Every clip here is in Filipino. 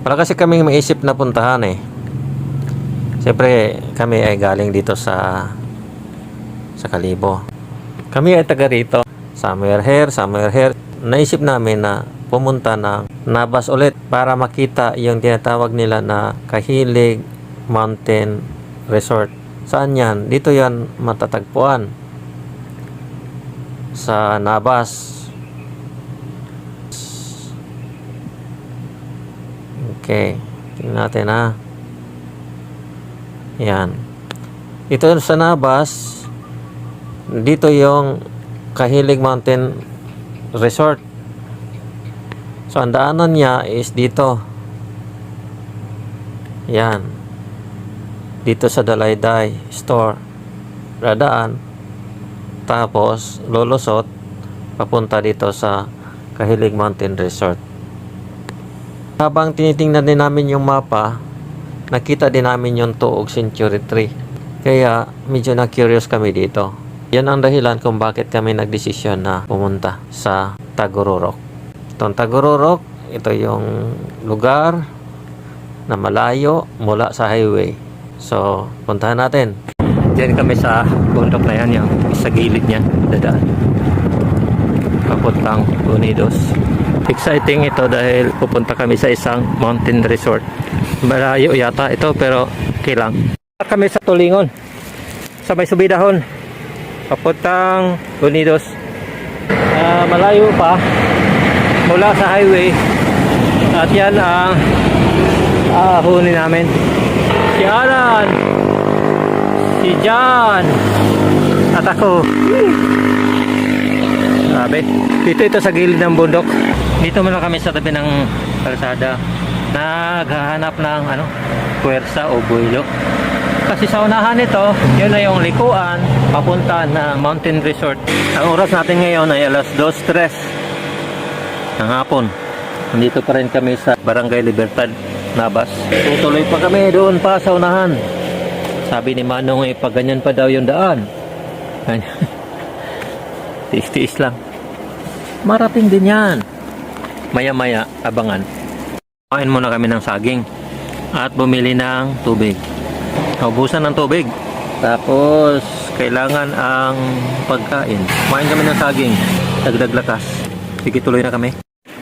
Wala kasi kaming maisip na puntahan eh. Siyempre kami ay galing dito sa Kalibo. Kami ay taga rito. Somewhere here. Naisip namin na pumunta ng Nabas ulit para makita yung tinatawag nila na Kahilig Mountain Resort. Saan yan? Dito yan matatagpuan sa Nabas. Okay, tingnan natin ha. Yan. Ito sa Nabas. Dito yung Kahilig Mountain Resort. So, ang daanan niya is dito. Yan. Dito sa Dalayday Store. Dadaan. Tapos, lulusot. Papunta dito sa Kahilig Mountain Resort. Habang tinitingnan din namin yung mapa, nakita din namin yung Tuog Century Tree. Kaya, medyo na-curious kami dito. Yan ang dahilan kung bakit kami nagdesisyon na pumunta sa Tagororok. Itong Tagororok, ito yung lugar na malayo mula sa highway. So, puntahan natin. Diyan kami sa bundok na yan, yung sa gilid niya, dadaan. Papuntang Unidos. Exciting ito dahil pupunta kami sa isang mountain resort. Malayo yata ito pero kilang. Kami sa Tulingon. Sa may Subidahon. Papuntang Unidos. Malayo pa mula sa highway. At yan ang ahunin namin. Si Alan, si John, at ako. Sabi, dito ito sa gilid ng bundok. Dito muna kami sa tabi ng kalsada. Naghahanap ng puwersa o buwilo. Kasi sa unahan nito, yun na yung likuan papunta na mountain resort. Ang oras natin ngayon ay alas 2:03 ng hapon. Nandito pa rin kami sa Barangay Libertad, Nabas. Tutuloy pa kami doon pa sa unahan. Sabi ni Manong pag ganyan pa daw yung daan. Tiis-tiis lang. Marating din yan. Maya-maya, abangan. Kain muna kami ng saging at bumili ng tubig. Naubusan ng tubig. Tapos, kailangan ang pagkain. Kumain kami ng saging. Dagdag lakas. Sige, tuloy na kami.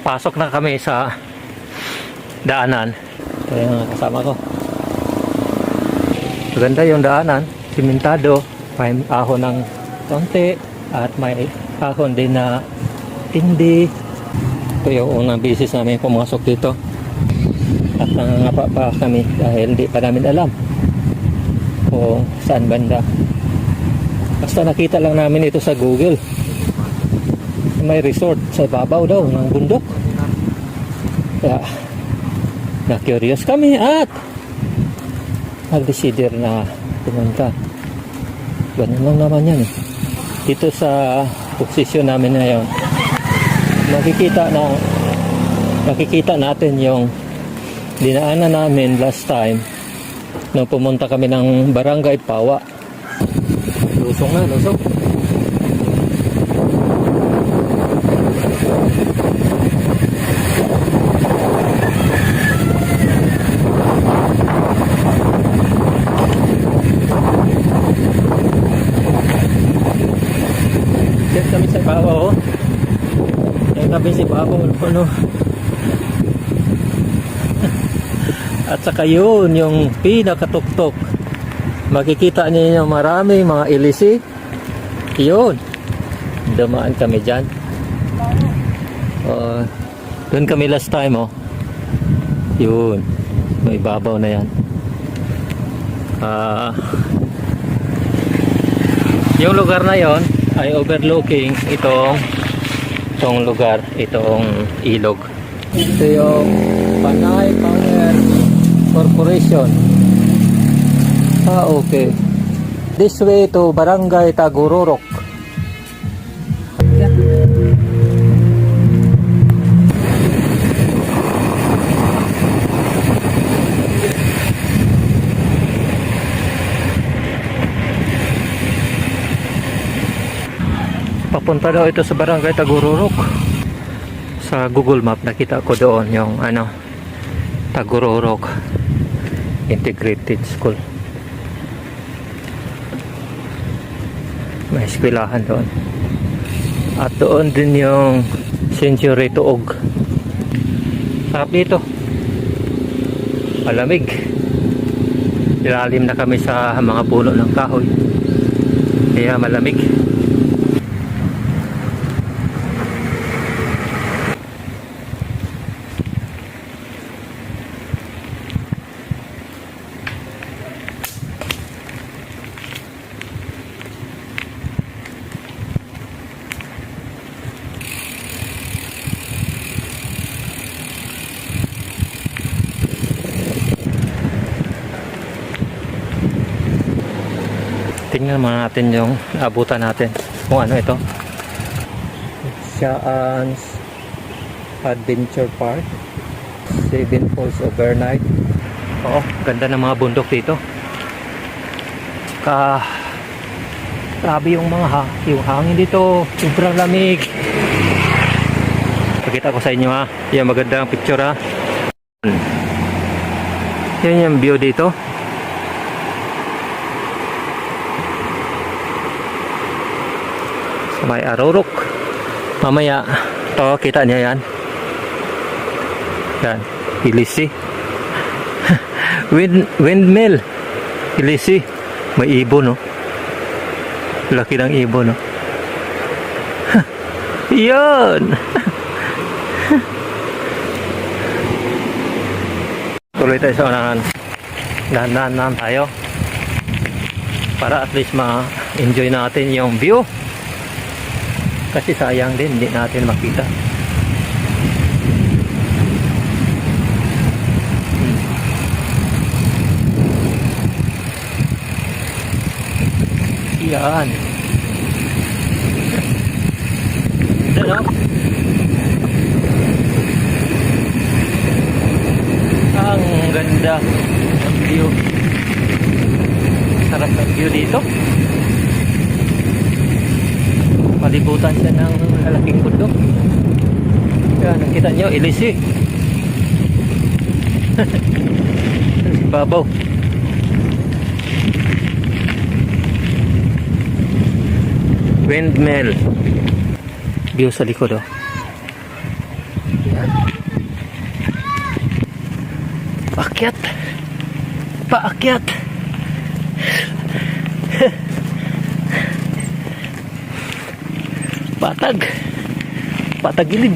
Pasok na kami sa daanan. Ito yung kasama ko. Maganda yung daanan. Simentado. May ahon ng konti. At may ahon din na tindi. Ito yung unang bisis namin pumasok dito. At nangangapa pa kami dahil hindi pa namin alam kung saan banda. Basta nakita lang namin ito sa Google. May resort sa babaw daw ng bundok. Kaya na-curious kami at nag-decider na pumunta. Ganun lang naman yan. Dito sa posisyon namin ngayon, makikita natin yung dinaanan namin last time nung pumunta kami ng Barangay Pawa. Lusong na, lusong. Diyan kami sa Pawa, oh. Diyan kami sa Pawa, ano. At saka yun, yung pinakatuktok. Makikita niyo maraming mga ilisi. Yun. Dumaan kami dyan. Doon kami last time, oh. Yun. May babaw na yan. Yung lugar na yon ay overlooking itong lugar, itong ilog. Ito yung Panay Power Corporation. Okay. This way to Barangay Tagororok. Papunta daw ito sa Barangay Tagororok. Sa Google Map nakita ko doon yung Tagururok Integrated School. May eskwelahan doon. At doon din yung Century Tuog. Sarap dito. Malamig. Ilalim na kami sa mga puno ng kahoy. Kaya malamig. Tingnan muna natin yung abutan natin kung ano ito. Shaan's Adventure Park, 7 Falls Overnight. Oo, ganda ng mga bundok dito. Grabe yung yung hangin dito, sobrang lamig. Pakita ko sa inyo ha, yung magandang picture ha. Yan yung view dito. May Arorok. Mamaya to kita niya yan. Yan, Ilisi. Windmill. Ilisi. May ibon no. Laki ng ibon no. Yan. Tuloy tayo sa unahan. Dahan-dahan tayo. Para at least ma-enjoy natin yung view. Kasi sayang din, hindi natin makita. Yan. Ano? Ang ganda ng view. Sarap ng view dito. Palibutan siya ng malaking bundok. Yan, nakita nyo, Ilisi. Babaw. Windmill. View sa likod oh. Yan. Paakyat. Paakyat. Patag gilid.